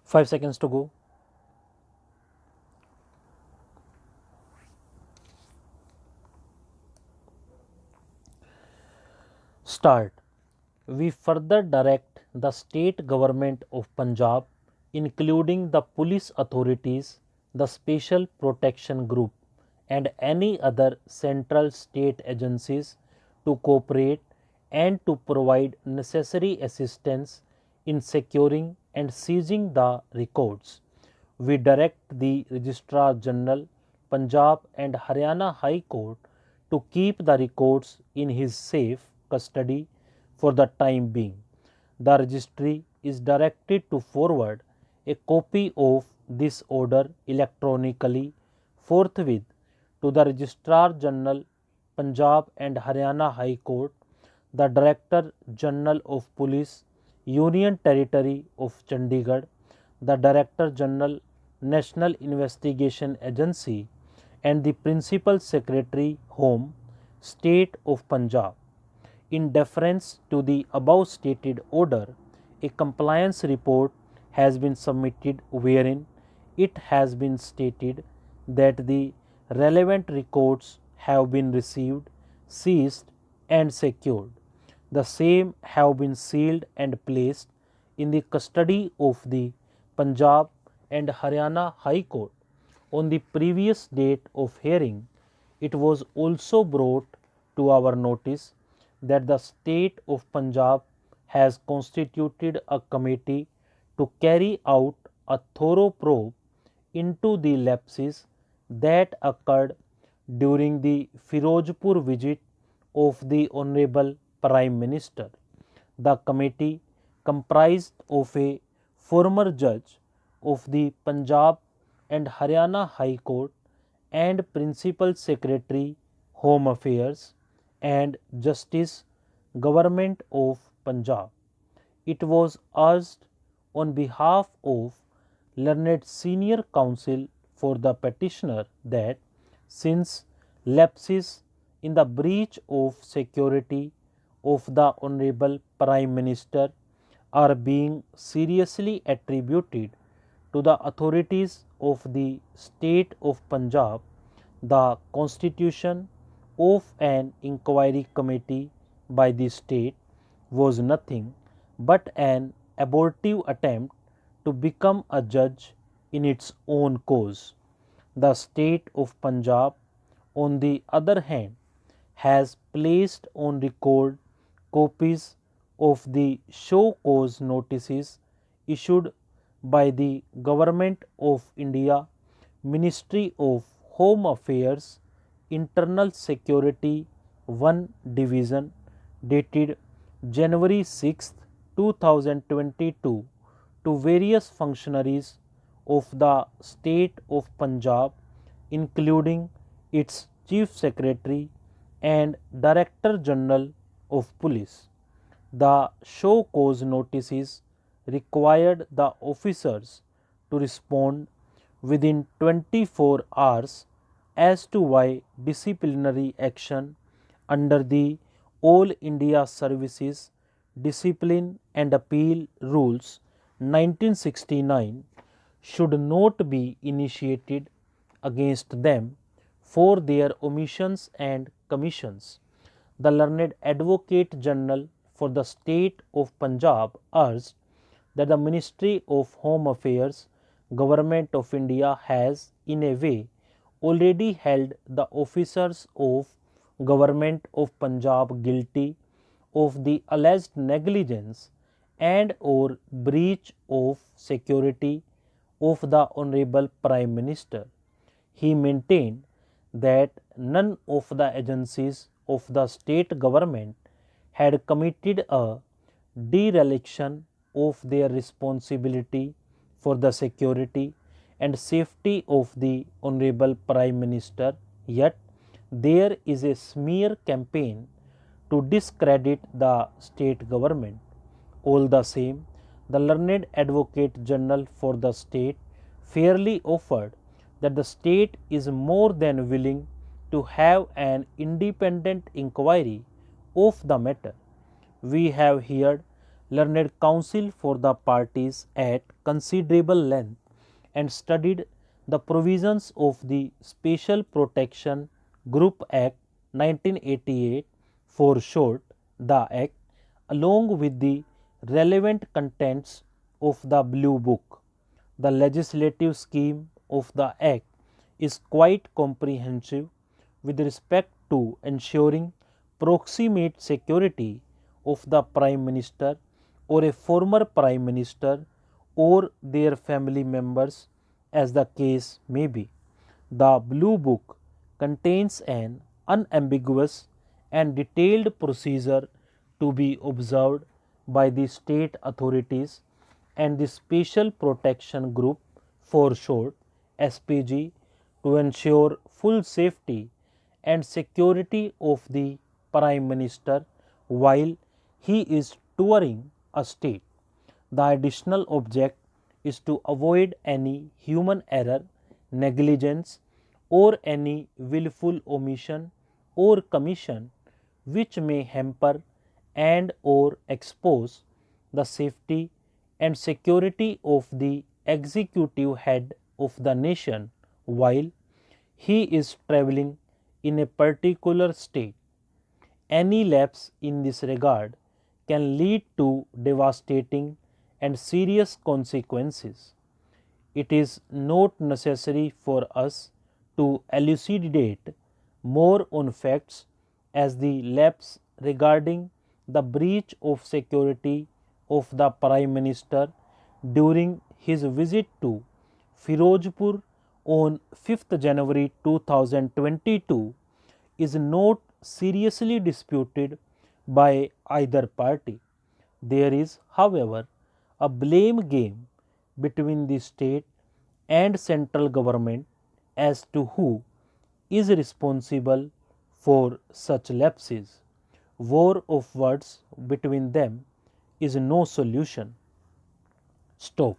5 seconds to go. Start. We further direct the state government of Punjab, including the police authorities, the Special Protection Group, and any other central state agencies to cooperate and to provide necessary assistance in securing and seizing the records. We direct the Registrar General, Punjab and Haryana High Court to keep the records in his safe custody for the time being. The registry is directed to forward a copy of this order electronically forthwith to the Registrar General, Punjab and Haryana High Court, the Director General of Police, Union Territory of Chandigarh, the Director General, National Investigation Agency, and the Principal Secretary, Home, State of Punjab. In deference to the above stated order, a compliance report has been submitted wherein it has been stated that the relevant records have been received, seized, and secured. The same have been sealed and placed in the custody of the Punjab and Haryana High Court. On the previous date of hearing, it was also brought to our notice that the state of Punjab has constituted a committee to carry out a thorough probe into the lapses that occurred during the Firozpur visit of the Honorable Prime Minister. The committee, comprised of a former judge of the Punjab and Haryana High Court and Principal Secretary Home Affairs and Justice, Government of Punjab. It was urged on behalf of learned senior counsel for the petitioner that since lapses in the breach of security of the Honorable Prime Minister are being seriously attributed to the authorities of the state of Punjab, the constitution of an inquiry committee by the state was nothing but an abortive attempt to become a judge in its own cause. The state of Punjab, on the other hand, has placed on record copies of the show cause notices issued by the Government of India, Ministry of Home Affairs, Internal Security 1 Division, dated January 6, 2022, to various functionaries of the state of Punjab, including its Chief Secretary and Director General of Police. The show cause notices required the officers to respond within 24 hours as to why disciplinary action under the All India Services Discipline and Appeal Rules 1969 should not be initiated against them for their omissions and commissions. The learned Advocate General for the state of Punjab urged that the Ministry of Home Affairs, Government of India has in a way already held the officers of Government of Punjab guilty of the alleged negligence and or breach of security of the Honorable Prime Minister. He maintained that none of the agencies of the state government had committed a dereliction of their responsibility for the security and safety of the Honorable Prime Minister, yet there is a smear campaign to discredit the state government. All the same, the learned Advocate General for the state fairly offered that the state is more than willing to have an independent inquiry of the matter. We have heard learned counsel for the parties at considerable length and studied the provisions of the Special Protection Group Act 1988, for short, the Act, along with the relevant contents of the Blue Book. The legislative scheme of the Act is quite comprehensive with respect to ensuring proximate security of the Prime Minister or a former Prime Minister or their family members, as the case may be. The Blue Book contains an unambiguous and detailed procedure to be observed by the state authorities and the Special Protection Group, for short SPG, to ensure full safety and security of the Prime Minister while he is touring a state. The additional object is to avoid any human error, negligence, or any willful omission or commission which may hamper and or expose the safety and security of the executive head of the nation while he is travelling in a particular state. Any lapse in this regard can lead to devastating and serious consequences. It is not necessary for us to elucidate more on facts as the lapse regarding the breach of security of the Prime Minister during his visit to Firozpur on 5th January 2022 is not seriously disputed by either party. There is, however, a blame game between the state and central government as to who is responsible for such lapses. War of words between them is no solution. Stop.